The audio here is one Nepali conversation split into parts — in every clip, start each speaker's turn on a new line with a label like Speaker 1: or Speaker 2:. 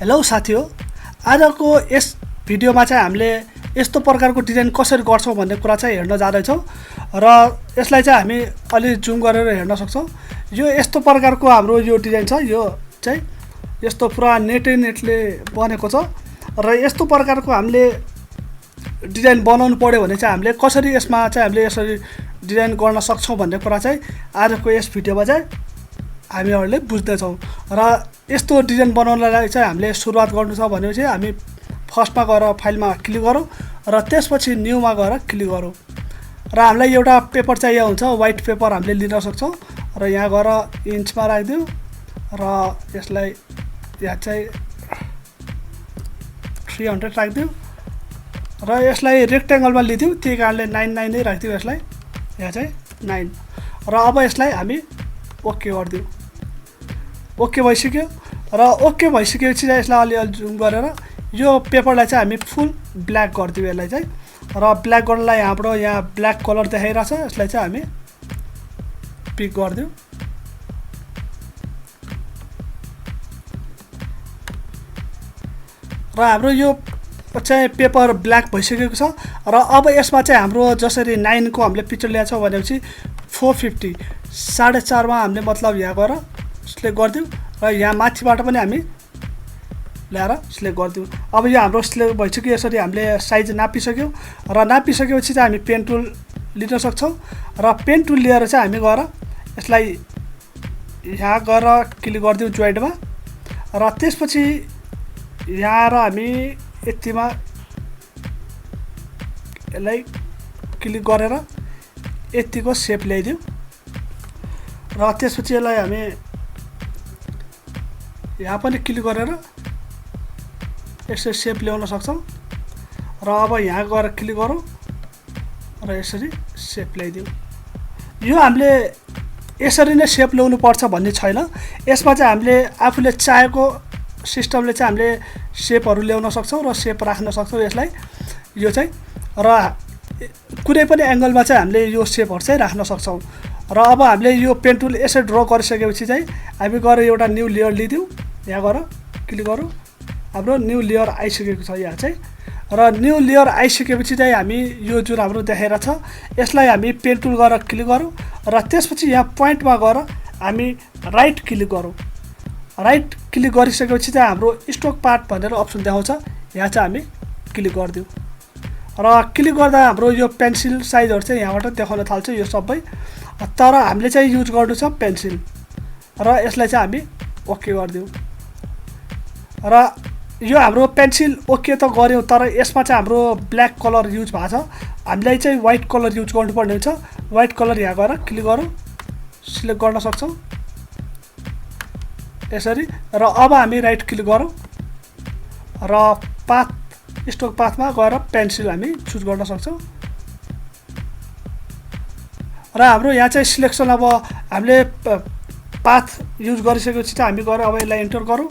Speaker 1: हेलो साथीहरु, आजको यस भिडियोमा चाहिँ हामीले यस्तो प्रकारको डिजाइन कसरी गर्छौं भन्ने कुरा चाहिँ हेर्न जाँदै छौं र यसलाई चाहिँ हामी अलि जुम गरेर हेर्न सक्छौं। यो यस्तो प्रकारको हाम्रो यो डिजाइन छ। यो चाहिँ यस्तो पुरा नेटले बनेको छ र यस्तो प्रकारको हामीले डिजाइन बनाउनु पर्यो भने चाहिँ हामीले कसरी यसमा चाहिँ हामीले यसरी डिजाइन गर्न सक्छौं भन्ने कुरा चाहिँ आजको यस भिडियोमा चाहिँ हामीहरुले बुझ्दै छौं। र यस्तो डिजाइन बनाउनलाई चाहिँ हामीले सुरुवात गर्नु छ भनेपछि हामी फर्स्टमा गएर फाइलमा क्लिक गरौँ र त्यसपछि न्यूमा गएर क्लिक गरौँ र हामीलाई एउटा पेपर चाहिए हुन्छ। व्हाइट पेपर हामीले लिन सक्छौं र यहाँ गएर इन्चमा राख्दियौ र यसलाई यहाँ चाहिँ 300 राख्दियौ र यसलाई रेक्टेंगलमा लिदियौ। त्यही कारणले 99 नै राख्दियौ। यसलाई यहाँ चाहिँ 9 र अब यसलाई हामी ओके गर्दियौ। ओके भइसक्यो र ओके भइसकेपछि चाहिँ यसलाई अलि जुम गरेर यो पेपरलाई चाहिँ हामी फुल ब्ल्याक गर्दियौ। यसलाई चाहिँ र ब्ल्याक गर्नलाई हाम्रो यहाँ ब्ल्याक कलर देखाइरा छ। यसलाई चाहिँ हामी पिक गर्दियौ र हाम्रो यो चाहिँ पेपर ब्ल्याक भइसकेको छ र अब यसमा चाहिँ हाम्रो जसरी 9 को हामीले पिक्चर ल्याएको छ भनेपछि 450 4.5 मा हामीले मतलब यहाँ गएर सिलेक्ट गर्दियौ र यहाँ माथिबाट पनि हामी ल्याएर सिलेक्ट गर्दियौ। अब यो हाम्रो सिलेक्ट भइसक्यो। यसरी हामीले साइज नापिसक्यौ र नापिसकेपछि चाहिँ हामी पेन टुल लिन सक्छौं र पेन टुल लिएर चाहिँ हामी गएर यसलाई यहाँ गएर क्लिक गर्दियौ जोइन्टमा र त्यसपछि यहाँ र हामी यतिमा यसलाई क्लिक गरेर यतिको शेप ल्याइदियौ र त्यसपछि यसलाई हामी यहाँ पनि क्लिक गरेर यसरी शेप ल्याउन सक्छौं र अब यहाँ गएर क्लिक गरौँ र यसरी शेप ल्याइदियौ। यो हामीले यसरी नै शेप ल्याउनु पर्छ भन्ने छैन। यसमा चाहिँ हामीले आफूले चाहेको सिस्टमले चाहिँ हामीले शेपहरु ल्याउन सक्छौं र शेप राख्न सक्छौं यसलाई। यो चाहिँ र कुनै पनि एंगलमा चाहिँ हामीले यो शेपहरु चाहिँ राख्न सक्छौं र अब हामीले यो पेन टुल यसरी ड्रा गरिसकेपछि चाहिँ हामी गएर एउटा न्यू लेयर लिदियौ। यहाँ गएर क्लिक गरौँ। हाम्रो न्यू लेयर आइसकेको छ यहाँ चाहिँ र न्यू लेयर आइसकेपछि चाहिँ हामी यो जुन हाम्रो देखाइरा छ यसलाई हामी पेन टुल गएर क्लिक गरौँ र त्यसपछि यहाँ पोइन्टमा गएर हामी राइट क्लिक गरौँ। राइट क्लिक गरिसकेपछि चाहिँ हाम्रो स्टक पार्ट भनेर अप्सन देखाउँछ। यहाँ चाहिँ हामी क्लिक गर्दियौ र क्लिक गर्दा हाम्रो यो पेन्सिल साइजहरु चाहिँ यहाँबाट देखाउन थाल्छ यो सबै। तर हामीले चाहिँ युज गर्नु छ पेन्सिल र यसलाई चाहिँ हामी ओके गर्दियौ र यो हाम्रो पेन्सिल ओके त गर्यौ तर यसमा चाहिँ हाम्रो ब्ल्याक कलर युज भएको छ। हामीलाई चाहिँ व्हाइट कलर युज गर्नुपर्ने हुन्छ। व्हाइट कलर यहाँ गएर क्लिक गरौँ सिलेक्ट गर्न सक्छौं यसरी र अब हामी राइट क्लिक गरौँ र पाथ स्टक पाथमा गएर पेन्सिल हामी चुज गर्न सक्छौं र हाम्रो यहाँ चाहिँ सिलेक्सन अब हामीले पाथ युज गरिसकेपछि चाहिँ हामी गएर अब यसलाई एन्टर गरौँ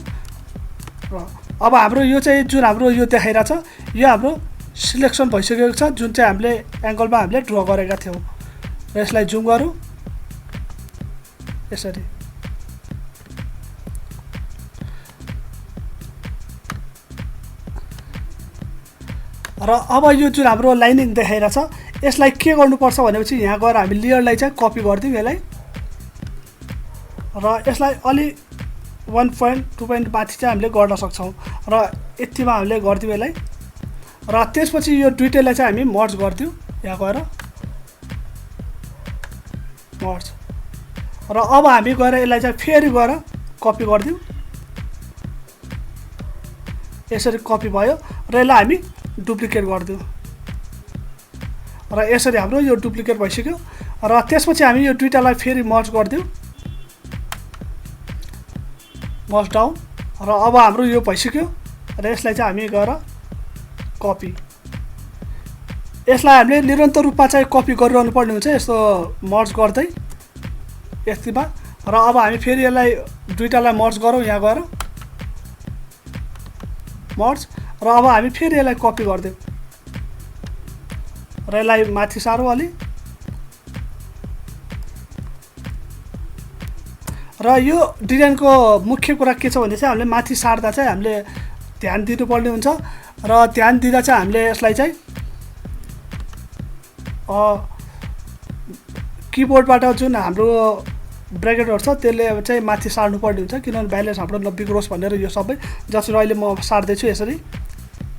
Speaker 1: र अब हाम्रो यो चाहिँ जुन हाम्रो यो देखाइरा छ यो हाम्रो सिलेक्सन भइसकेको छ जुन चाहिँ हामीले एंगलमा हामीले ड्रा गरेका थियौ र यसलाई जुम गरौँ यसरी र अब यो जुन हाम्रो लाइनिङ देखाइरा छ यसलाई के गर्नुपर्छ भनेपछि यहाँ गएर हामी लेयरलाई चाहिँ कपी गर्दियौ यसलाई र यसलाई अलि 1 पोइन्ट 2 पोइन्ट माथि चाहिँ हामीले गर्न सक्छौं र यतिमा हामीले गर्दियौ यसलाई र त्यसपछि यो दुईटैलाई चाहिँ हामी मर्ज गर्दियौ। यहाँ गएर मर्ज र अब हामी गएर यसलाई चाहिँ फेरि गएर कपी गर्दियौ। यसरी कपी भयो र यसलाई हामी डुप्लिकेट गर्दियौ र यसरी हाम्रो यो डुप्लिकेट भइसक्यो र त्यसपछि हामी यो दुईटालाई फेरि मर्ज गर्दियौ मर्ज डाउन र अब हाम्रो यो भइसक्यो र यसलाई चाहिँ हामी गएर कपी यसलाई हामीले निरन्तर रूपमा चाहिँ कपी गरिरहनु पर्ने हुन्छ यस्तो मर्ज गर्दै यतिमा र अब हामी फेरि यसलाई दुईटालाई मर्ज गरौँ यहाँ गएर मर्ज र अब हामी फेरि यसलाई कपी गर्दियौ र यसलाई माथि सारौँ अलि र यो डिजाइनको मुख्य कुरा के छ भने चाहिँ हामीले माथि सार्दा चाहिँ हामीले ध्यान दिनुपर्ने हुन्छ र ध्यान दिँदा चाहिँ हामीले यसलाई चाहिँ किबोर्डबाट जुन हाम्रो ब्रेकेटहरु छ त्यसले चाहिँ माथि सार्नु पर्ने हुन्छ किनभने ब्यालेन्स हाम्रो नबिग्रोस् भनेर यो सबै जसरी अहिले म सार्दै छु यसरी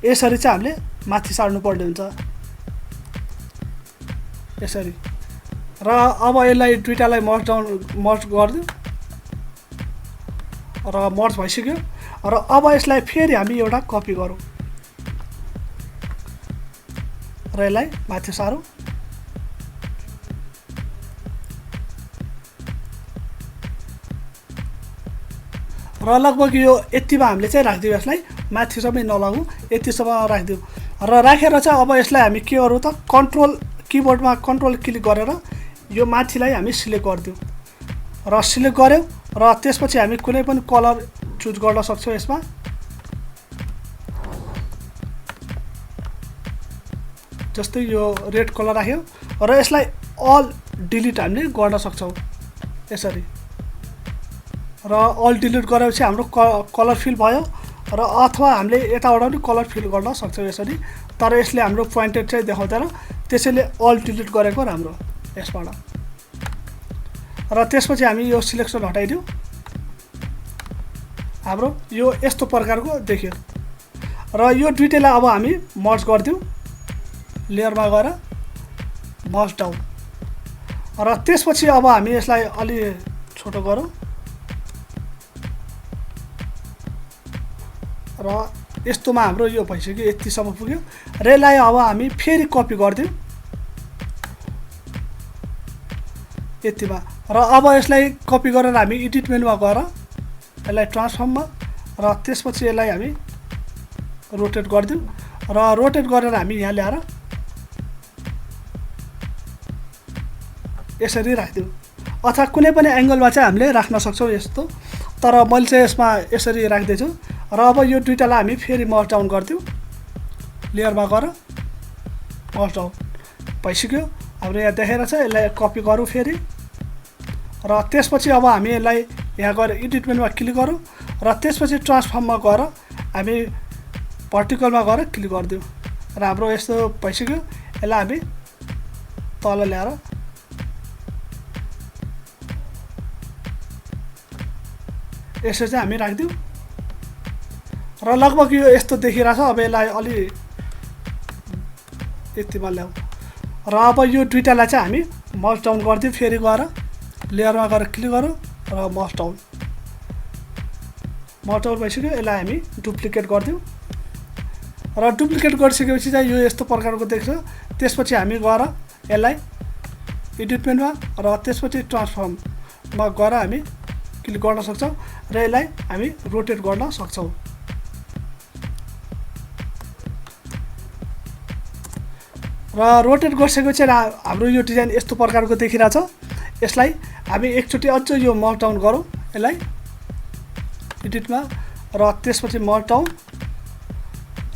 Speaker 1: चाहिँ हामीले माथि सार्नु पर्ने हुन्छ यसरी र अब यसलाई दुईटालाई मर्ज गर्दियौ र मर्ज भइसक्यो र अब यसलाई फेरि हामी एउटा कपी गरौँ र यसलाई माथि सारौँ र लगभग यो यतिमा हामीले चाहिँ राख्दियौ यसलाई माथिसम्म नलागौँ यतिसम्म राख्दियौ र राखेर चाहिँ अब यसलाई हामी के गरौँ त कन्ट्रोल किबोर्डमा कन्ट्रोल क्लिक गरेर यो माथिलाई हामी सिलेक्ट गर्दियौ र सिलेक्ट गर्यौ र त्यसपछि हामी कुनै पनि कलर चुज गर्न सक्छौँ यसमा जस्तै यो रेड कलर राख्यो र यसलाई अल डिलिट हामीले गर्न सक्छौँ यसरी र अल डिलिट गरेपछि हाम्रो कलर फिल भयो र अथवा हामीले यताबाट पनि कलर फिल गर्न सक्छौँ यसरी तर यसले हाम्रो पोइन्टेड चाहिँ देखाउँदैन त्यसैले अल डिलिट गरेको राम्रो यसबाट र त्यसपछि हामी यो सिलेक्सन हटाइदियौ हाम्रो यो यस्तो प्रकारको देखियो र यो दुईटैलाई अब हामी मर्ज गर्दियौ लेयरमा गएर मर्ज डाउन र त्यसपछि अब हामी यसलाई अलि छोटो गरौँ र यस्तोमा हाम्रो यो भइसक्यो यतिसम्म पुग्यो र यसलाई अब हामी फेरि कपी गर्दियौ यतिमा र अब यसलाई कपी गरेर हामी एडिट मेनुमा गएर यसलाई ट्रान्सफर्ममा र त्यसपछि यसलाई हामी रोटेट गर्दियौ र रोटेट गरेर हामी यहाँ ल्याएर यसरी राख्दियौ अथवा कुनै पनि एंगलमा चाहिँ हामीले राख्न सक्छौँ यस्तो तर मैले चाहिँ यसमा यसरी राख्दै छु र अब यो दुईटालाई हामी फेरि मर्ज डाउन गर्दियौ लेयरमा गएर मर्ज डाउन भइसक्यो हाम्रो यहाँ देखेर छ यसलाई कपी गरौँ फेरि र त्यसपछि अब हामी यसलाई यहाँ गएर एडिट मेनुमा क्लिक गरौँ र त्यसपछि ट्रान्सफर्ममा गएर हामी भर्टिकलमा गएर क्लिक गरिदियौ र हाम्रो यस्तो भइसक्यो यसलाई हामी तल ल्याएर यसो चाहिँ हामी राख्दियौ र लगभग यो यस्तो देखिरहेछ अब यसलाई अलि यतिमा ल्याऊ र अब यो दुईटालाई चाहिँ हामी मर्ज डाउन गरिदियौ फेरि गएर लेयरमा गएर क्लिक गरौँ र मर्ज डाउन भइसक्यो यसलाई हामी डुप्लिकेट गरिदियौ र डुप्लिकेट गरिसकेपछि चाहिँ यो यस्तो प्रकारको देख्छ त्यसपछि हामी गएर यसलाई एडिट मेनुमा र त्यसपछि ट्रान्सफर्ममा गएर हामी क्लिक गर्न सक्छौँ र यसलाई हामी रोटेट गर्न सक्छौँ र रोटेट गरिसकेपछि हाम्रो यो डिजाइन यस्तो प्रकारको देखिरहेछ यसलाई हामी एकचोटि अझ यो मर्ज डाउन गरौँ यसलाई एडिटमा र त्यसपछि मर्ज डाउन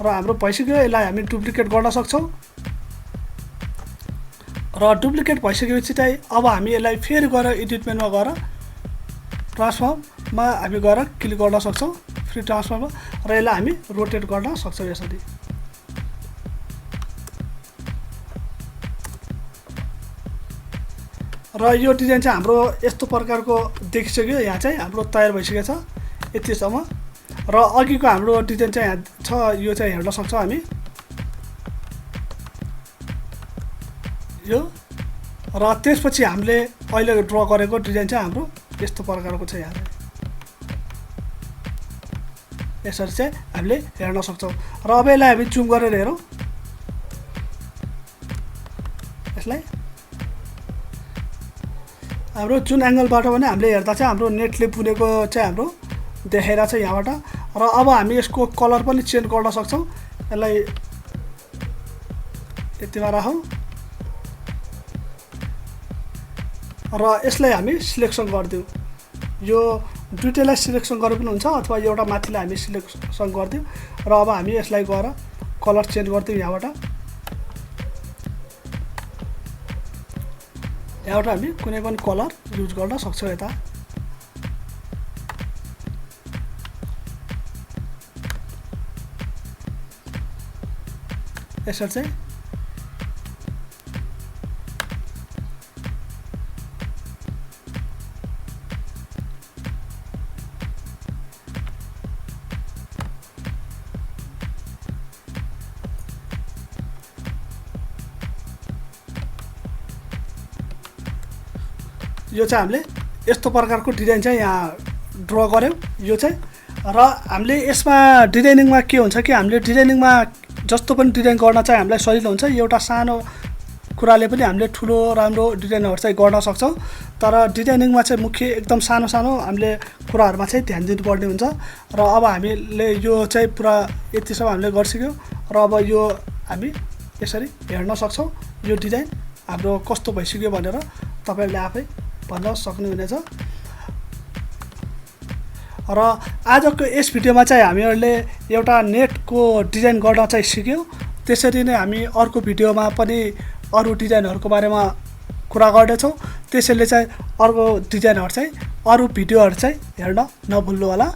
Speaker 1: र हाम्रो भइसक्यो यसलाई हामी डुप्लिकेट गर्न सक्छौँ र डुप्लिकेट भइसकेपछि चाहिँ अब हामी यसलाई फेरि गएर एडिट मेनुमा गएर ट्रान्सफर्ममा हामी गएर क्लिक गर्न सक्छौँ फ्री ट्रान्सफर्ममा र यसलाई हामी रोटेट गर्न सक्छौँ यसरी र यो डिजाइन चाहिँ हाम्रो यस्तो प्रकारको देखिसक्यो यहाँ चाहिँ हाम्रो तयार भइसकेको छ यतिसम्म र अघिको हाम्रो डिजाइन चाहिँ यहाँ छ यो चाहिँ हेर्न सक्छौँ हामी यो र त्यसपछि हामीले अहिले ड्र गरेको डिजाइन चाहिँ हाम्रो यस्तो प्रकारको छ यहाँ यसरी चाहिँ हामीले हेर्न सक्छौँ र अब यसलाई हामी जुम गरेर हेरौँ यसलाई हाम्रो जुन एंगलबाट पनि हामीले हेर्दा चाहिँ हाम्रो नेटले बुनेको चाहिँ हाम्रो देखाइरहेछ यहाँबाट र अब हामी यसको कलर पनि चेन्ज गर्न सक्छौँ यसलाई यतिमा राखौँ र यसलाई हामी सिलेक्सन गरिदियौ यो दुईटैलाई सिलेक्सन गरे पनि हुन्छ अथवा एउटा माथिलाई हामी सिलेक्सन गरिदियौ र अब हामी यसलाई गएर कलर चेन्ज गरिदियौ यहाँबाट हामी कुनै पनि कलर युज गर्न सक्छौँ यता यसरी चाहिँ यो चाहिँ हामीले यस्तो प्रकारको डिजाइन चाहिँ यहाँ ड्र गर्यौं यो चाहिँ र हामीले यसमा डिजाइनिङमा के हुन्छ कि हामीले डिजाइनिङमा जस्तो पनि डिजाइन गर्न चाहिँ हामीलाई सजिलो हुन्छ एउटा सानो कुराले पनि हामीले ठुलो राम्रो डिजाइनहरु चाहिँ गर्न सक्छौं तर डिजाइनिङमा चाहिँ मुख्य एकदम सानो सानो हामीले कुराहरुमा चाहिँ ध्यान दिनुपर्ने हुन्छ र अब हामीले यो चाहिँ पुरा यतिसम्म हामीले गरिसक्यौं र अब यो हामी यसरी हेर्न सक्छौं यो डिजाइन हाम्रो कस्तो भइसक्यो भनेर तपाईहरुले आफै भन्न सक्नुहुनेछ र आजको यस भिडियोमा चाहिँ हामीहरुले एउटा नेटको डिजाइन गर्न चाहिँ सिक्यौं त्यसरी नै हामी अर्को भिडियोमा पनि अरु डिजाइनहरुको बारेमा कुरा गर्नेछौं त्यसैले चाहिँ अर्को डिजाइनहरु चाहिँ अरु भिडियोहरु चाहिँ हेर्न नभुल्नु होला।